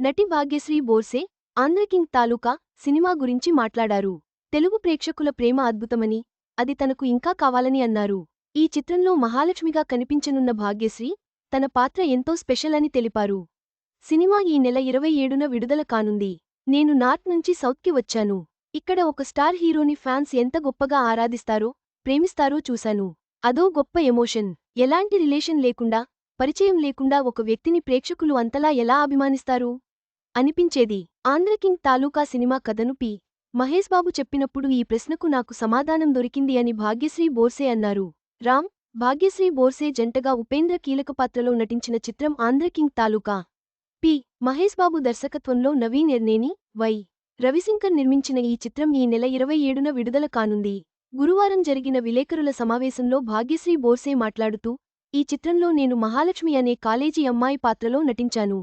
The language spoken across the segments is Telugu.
నటి భాగ్యశ్రీ బోర్సే ఆంధ్రకింగ్ తాలూకా సినిమా గురించి మాట్లాడారు. తెలుగు ప్రేక్షకుల ప్రేమ అద్భుతమని, అది తనకు ఇంకా కావాలని అన్నారు. ఈ చిత్రంలో మహాలక్ష్మిగా కనిపించనున్న భాగ్యశ్రీ తన పాత్ర ఎంతో స్పెషల్ అని తెలిపారు. సినిమా ఈ నెల 27న విడుదల కానుంది. నేను నార్త్ నుంచి సౌత్కి వచ్చాను. ఇక్కడ ఒక స్టార్ హీరోని ఫ్యాన్స్ ఎంత గొప్పగా ఆరాధిస్తారో, ప్రేమిస్తారో చూశాను. అదో గొప్ప ఎమోషన్. ఎలాంటి రిలేషన్ లేకుండా, పరిచయం లేకుండా ఒక వ్యక్తిని ప్రేక్షకులు అంతలా ఎలా అభిమానిస్తారు అనిపించేది. ఆంధ్రకింగ్ తాలూకా సినిమా కథను పి. మహేష్ బాబు చెప్పినప్పుడు ఈ ప్రశ్నకు నాకు సమాధానం దొరికింది అని భాగ్యశ్రీ బోర్సే అన్నారు. రామ్, భాగ్యశ్రీ బోర్సే జంటగా ఉపేంద్ర కీలక పాత్రలో నటించిన చిత్రం ఆంధ్రకింగ్ తాలూకా. పి. మహేష్ బాబు దర్శకత్వంలో నవీన్ ఎర్నేని, వై. రవిశంకర్ నిర్మించిన ఈ చిత్రం ఈ నెల 27న విడుదల కానుంది. గురువారం జరిగిన విలేకరుల సమావేశంలో భాగ్యశ్రీ బోర్సే మాట్లాడుతూ, ఈ చిత్రంలో నేను మహాలక్ష్మి అనే కాలేజీ అమ్మాయి పాత్రలో నటించాను.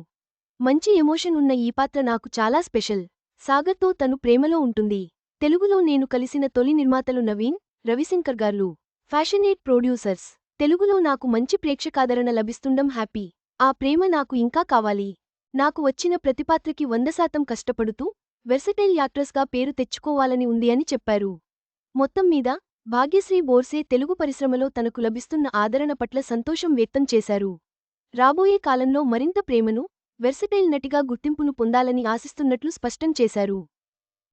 మంచి ఎమోషన్ ఉన్న ఈ పాత్ర నాకు చాలా స్పెషల్. సాగర్తో తను ప్రేమలో ఉంటుంది. తెలుగులో నేను కలిసిన తొలి నిర్మాతలు నవీన్, రవిశంకర్ గార్లు. Passionate producers. తెలుగులో నాకు మంచి ప్రేక్షకాదరణ లభిస్తుండం హ్యాపీ. ఆ ప్రేమ నాకు ఇంకా కావాలి. నాకు వచ్చిన ప్రతిపాత్రకి 100% కష్టపడుతూ, వెర్సటైల్ యాక్ట్రెస్గా పేరు తెచ్చుకోవాలని ఉంది అని చెప్పారు. మొత్తం మీద భాగ్యశ్రీ బోర్సే తెలుగు పరిశ్రమలో తనకు లభిస్తున్న ఆదరణ పట్ల సంతోషం వ్యక్తం చేశారు. రాబోయే కాలంలో మరింత ప్రేమను, వెర్సటైల్ నటిగా గుర్తింపును పొందాలని ఆశిస్తున్నట్లు స్పష్టం చేశారు.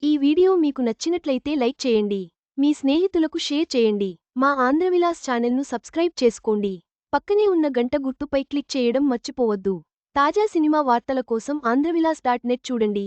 ఈ వీడియో మీకు నచ్చినట్లయితే లైక్ చేయండి. మీ స్నేహితులకు షేర్ చేయండి. మా ఆంధ్రవిలాస్ ఛానల్ను సబ్స్క్రైబ్ చేసుకోండి. పక్కనే ఉన్న గంట గుర్తుపై క్లిక్ చేయడం మర్చిపోవద్దు. తాజా సినిమా వార్తల కోసం ఆంధ్రవిలాస్.net చూడండి.